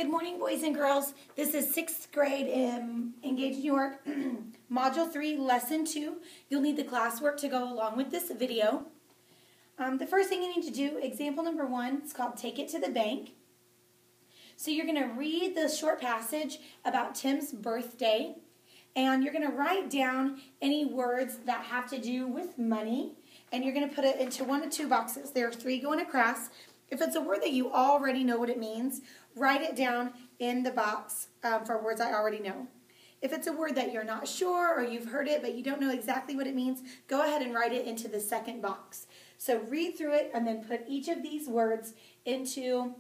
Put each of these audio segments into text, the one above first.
Good morning, boys and girls. This is 6th grade Engage New York, Module 3, Lesson 2. You'll need the classwork to go along with this video. The first thing you need to do, example number 1, it's called Take It to the Bank. So you're going to read the short passage about Tim's birthday, and you're going to write down any words that have to do with money, and you're going to put it into 1 of 2 boxes. There are 3 going across. If it's a word that you already know what it means, write it down in the box for words I already know. If it's a word that you're not sure or you've heard it but you don't know exactly what it means, go ahead and write it into the second box. So read through it and then put each of these words into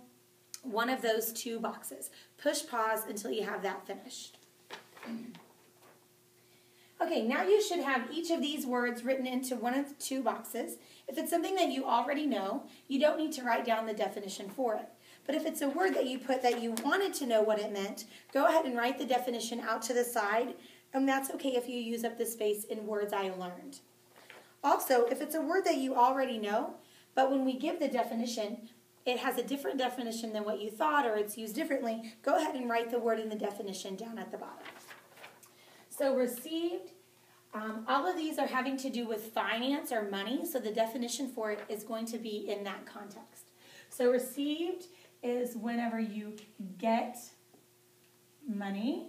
one of those 2 boxes. Push pause until you have that finished. Okay, now you should have each of these words written into 1 of 2 boxes. If it's something that you already know, you don't need to write down the definition for it. But if it's a word that you put that you wanted to know what it meant, go ahead and write the definition out to the side, and that's okay if you use up the space in words I learned. Also, if it's a word that you already know, but when we give the definition, it has a different definition than what you thought or it's used differently, go ahead and write the word in the definition down at the bottom. So received, all of these are having to do with finance or money, so the definition for it is going to be in that context. So received is whenever you get money.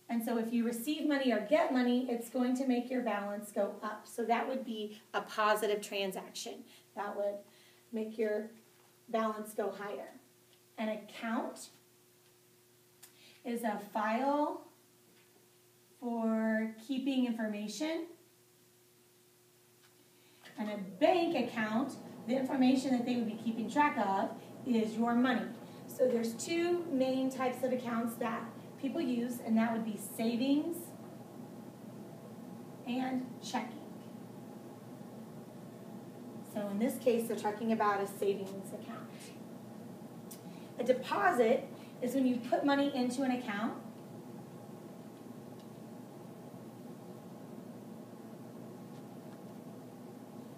And so if you receive money or get money, it's going to make your balance go up. So that would be a positive transaction. That would make your balance go higher. An account is a file for keeping information. And a bank account, the information that they would be keeping track of is your money. So there's 2 main types of accounts that people use, and that would be savings and checking. So in this case, they're talking about a savings account. A deposit is when you put money into an account.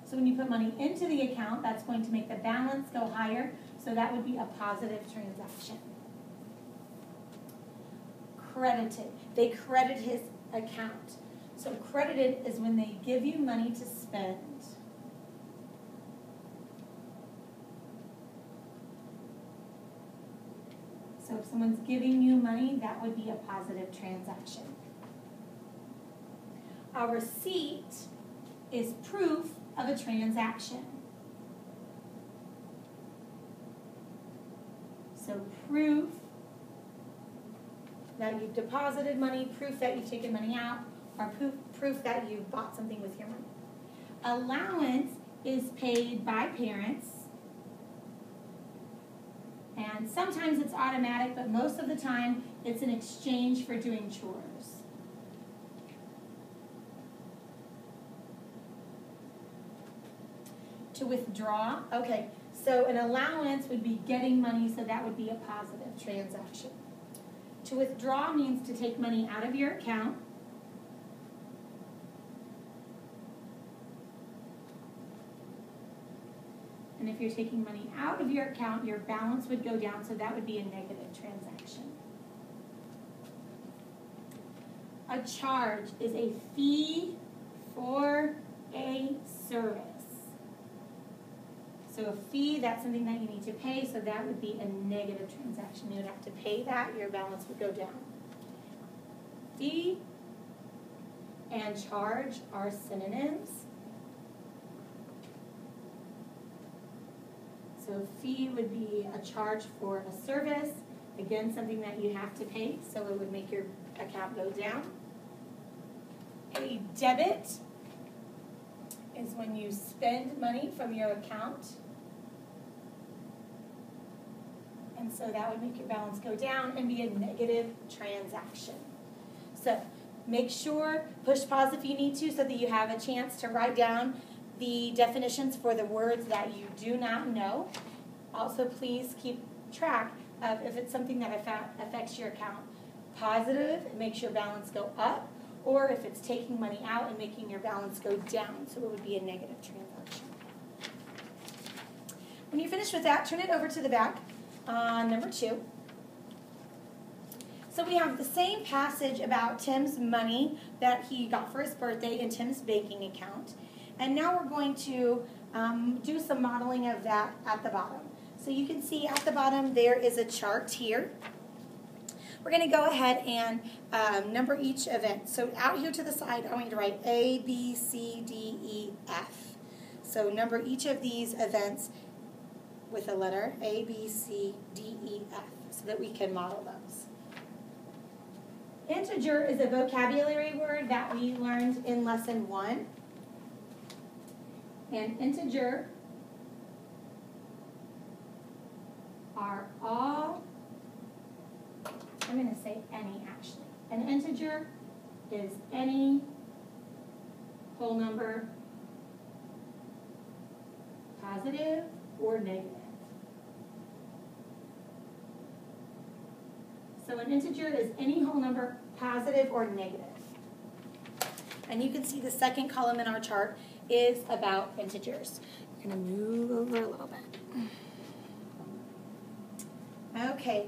So when you put money into the account, that's going to make the balance go higher. So that would be a positive transaction. Credited. They credit his account. So credited is when they give you money to spend. So if someone's giving you money, that would be a positive transaction. A receipt is proof of a transaction. So proof that you've deposited money, proof that you've taken money out, or proof that you've bought something with your money. Allowance is paid by parents, and sometimes it's automatic, but most of the time it's in exchange for doing chores. To withdraw, okay, so an allowance would be getting money, so that would be a positive transaction. To withdraw means to take money out of your account. And if you're taking money out of your account, your balance would go down, so that would be a negative transaction. A charge is a fee for a service. So a fee, that's something that you need to pay, so that would be a negative transaction. You would have to pay that, your balance would go down. Fee and charge are synonyms. So fee would be a charge for a service, again, something that you have to pay, so it would make your account go down. A debit is when you spend money from your account. And so that would make your balance go down and be a negative transaction. So make sure, push pause if you need to so that you have a chance to write down the definitions for the words that you do not know. Also, please keep track of if it's something that affects your account. Positive, it makes your balance go up, or if it's taking money out and making your balance go down, so it would be a negative transaction. When you're finished with that, turn it over to the back on number 2. So we have the same passage about Tim's money that he got for his birthday in Tim's banking account. And now we're going to do some modeling of that at the bottom. So you can see at the bottom there is a chart here. We're going to go ahead and number each event. So out here to the side, I want you to write A, B, C, D, E, F. So number each of these events with a letter A, B, C, D, E, F, so that we can model those. Integer is a vocabulary word that we learned in lesson 1. And integer are all, I'm going to say any actually. An integer is any whole number, positive or negative. So an integer is any whole number, positive or negative. And you can see the second column in our chart is about integers. We're going to move over a little bit. Okay,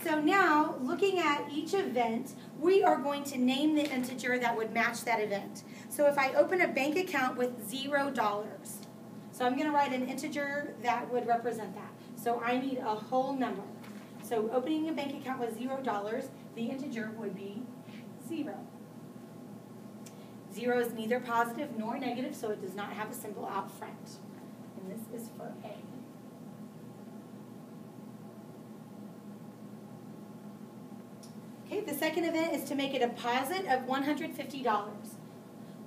so now looking at each event, we are going to name the integer that would match that event. So if I open a bank account with $0, so I'm going to write an integer that would represent that. So I need a whole number. So opening a bank account with $0, the integer would be 0. 0 is neither positive nor negative, so it does not have a symbol out front. And this is for A. Okay, the second event is to make a deposit of $150. Well,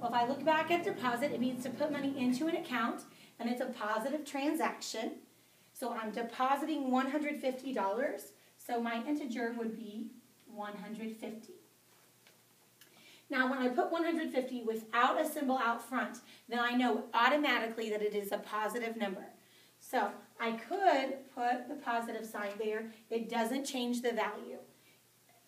if I look back at deposit, it means to put money into an account, and it's a positive transaction. So I'm depositing $150, so my integer would be 150. Now, when I put 150 without a symbol out front, then I know automatically that it is a positive number. So I could put the positive sign there. It doesn't change the value.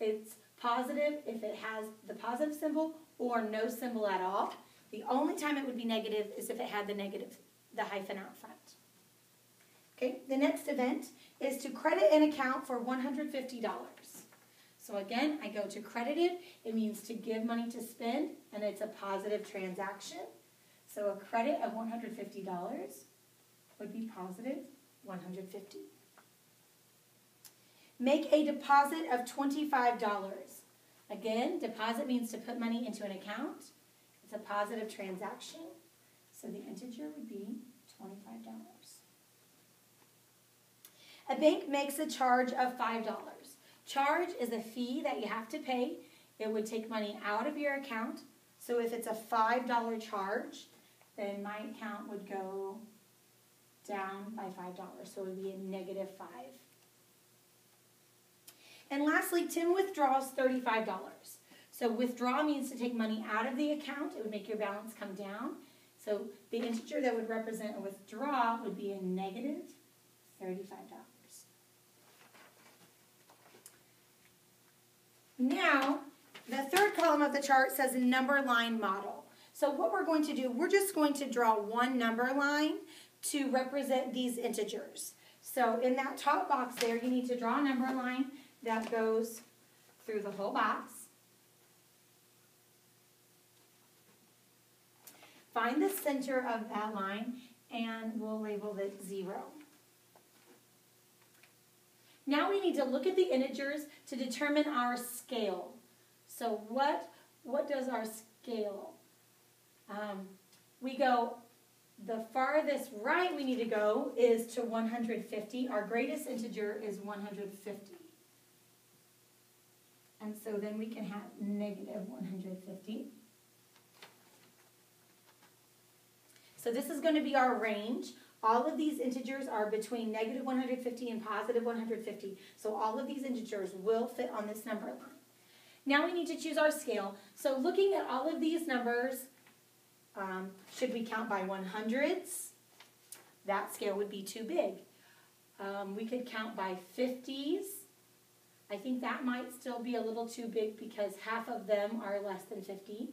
It's positive if it has the positive symbol or no symbol at all. The only time it would be negative is if it had the hyphen out front. Okay, the next event is to credit an account for $150. So again, I go to credited. It means to give money to spend, and it's a positive transaction. So a credit of $150 would be positive 150. Make a deposit of $25. Again, deposit means to put money into an account. It's a positive transaction. So the integer would be $25. A bank makes a charge of $5. Charge is a fee that you have to pay. It would take money out of your account. So if it's a $5 charge, then my account would go down by $5. So it would be a negative 5. And lastly, Tim withdraws $35. So withdraw means to take money out of the account. It would make your balance come down. So the integer that would represent a withdraw would be a negative $35. Now, the third column of the chart says number line model. So what we're going to do, we're just going to draw one number line to represent these integers. So in that top box there, you need to draw a number line that goes through the whole box. Find the center of that line, and we'll label it 0. Now we need to look at the integers to determine our scale. So what does our scale? We go, the farthest right we need to go is to 150. Our greatest integer is 150. And so then we can have negative 150. So this is going to be our range. All of these integers are between negative 150 and positive 150. So all of these integers will fit on this number line. Now we need to choose our scale. So looking at all of these numbers, should we count by 100s? That scale would be too big. We could count by 50s. I think that might still be a little too big because half of them are less than 50.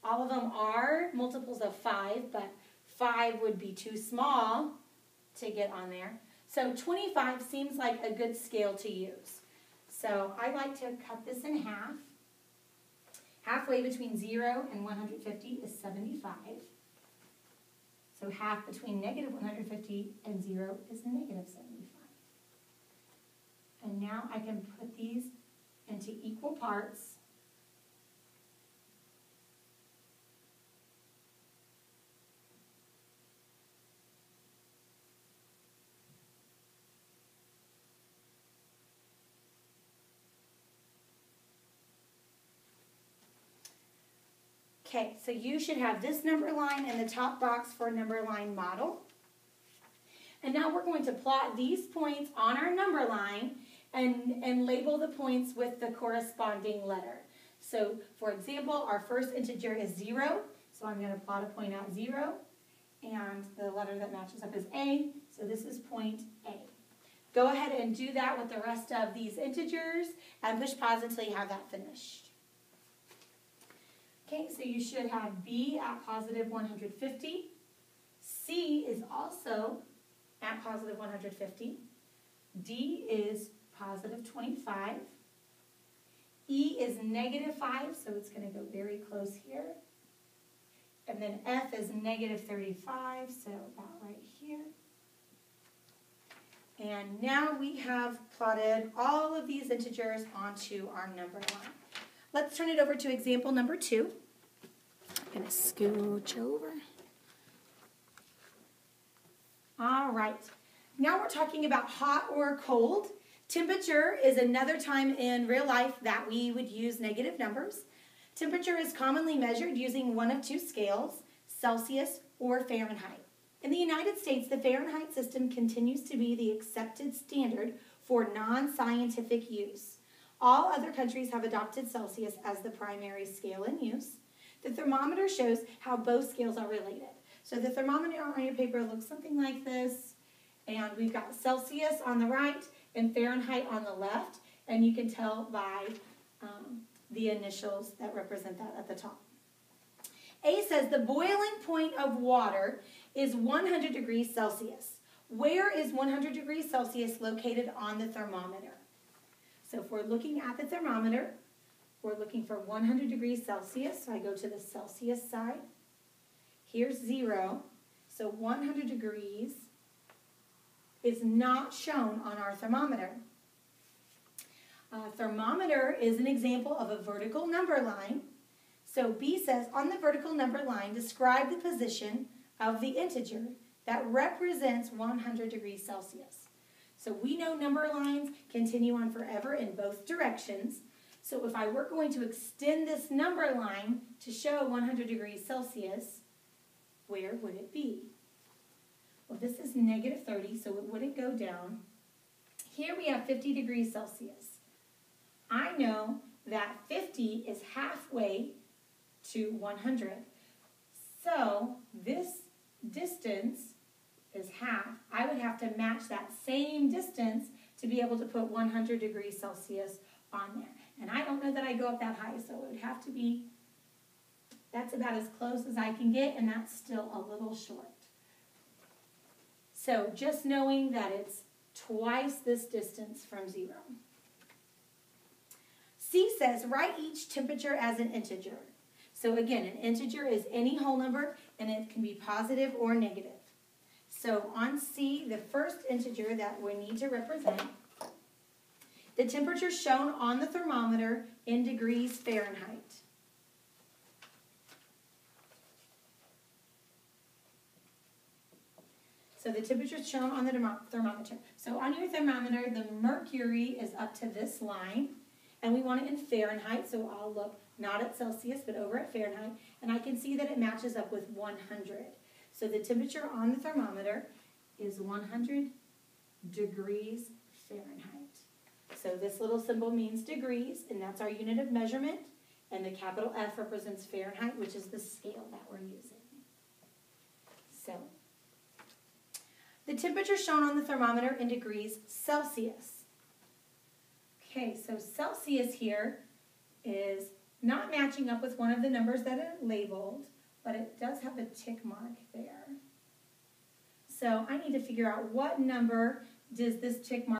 All of them are multiples of 5, but 5 would be too small to get on there. So 25 seems like a good scale to use. So I like to cut this in half. Halfway between 0 and 150 is 75. So half between negative 150 and 0 is negative 75. And now I can put these into equal parts. Okay, so you should have this number line in the top box for a number line model. And now we're going to plot these points on our number line and label the points with the corresponding letter. So, for example, our first integer is 0, so I'm going to plot a point out 0, and the letter that matches up is A, so this is point A. Go ahead and do that with the rest of these integers, and push pause until you have that finished. Okay, so you should have B at positive 150. C is also at positive 150. D is positive 25. E is negative 5, so it's going to go very close here. And then F is negative 35, so about right here. And now we have plotted all of these integers onto our number line. Let's turn it over to example number 2. I'm going to scooch over. All right. Now we're talking about hot or cold. Temperature is another time in real life that we would use negative numbers. Temperature is commonly measured using one of two scales, Celsius or Fahrenheit. In the United States, the Fahrenheit system continues to be the accepted standard for non-scientific use. All other countries have adopted Celsius as the primary scale in use. The thermometer shows how both scales are related. So the thermometer on your paper looks something like this, and we've got Celsius on the right and Fahrenheit on the left, and you can tell by the initials that represent that at the top. A says the boiling point of water is 100 degrees Celsius. Where is 100 degrees Celsius located on the thermometer? So if we're looking at the thermometer, we're looking for 100 degrees Celsius, so I go to the Celsius side. Here's 0, so 100 degrees is not shown on our thermometer. Thermometer is an example of a vertical number line. So B says, on the vertical number line, describe the position of the integer that represents 100 degrees Celsius. So we know number lines continue on forever in both directions. So if I were going to extend this number line to show 100 degrees Celsius, where would it be? Well, this is negative 30, so it wouldn't go down. Here we have 50 degrees Celsius. I know that 50 is halfway to 100. So this distance is half. I would have to match that same distance to be able to put 100 degrees Celsius on there. And I don't know that I go up that high, so it would have to be, that's about as close as I can get, and that's still a little short. So just knowing that it's twice this distance from 0. C says, write each temperature as an integer. So again, an integer is any whole number, and it can be positive or negative. So on C, the first integer that we need to represent, the temperature shown on the thermometer in degrees Fahrenheit. So the temperature is shown on the thermometer. So on your thermometer, the mercury is up to this line, and we want it in Fahrenheit, so I'll look not at Celsius, but over at Fahrenheit, and I can see that it matches up with 100. So the temperature on the thermometer is 100 degrees Fahrenheit. So this little symbol means degrees, and that's our unit of measurement, and the capital F represents Fahrenheit, which is the scale that we're using. So the temperature shown on the thermometer in degrees Celsius. Okay, so Celsius here is not matching up with one of the numbers that are labeled, but it does have a tick mark there. So I need to figure out what number does this tick mark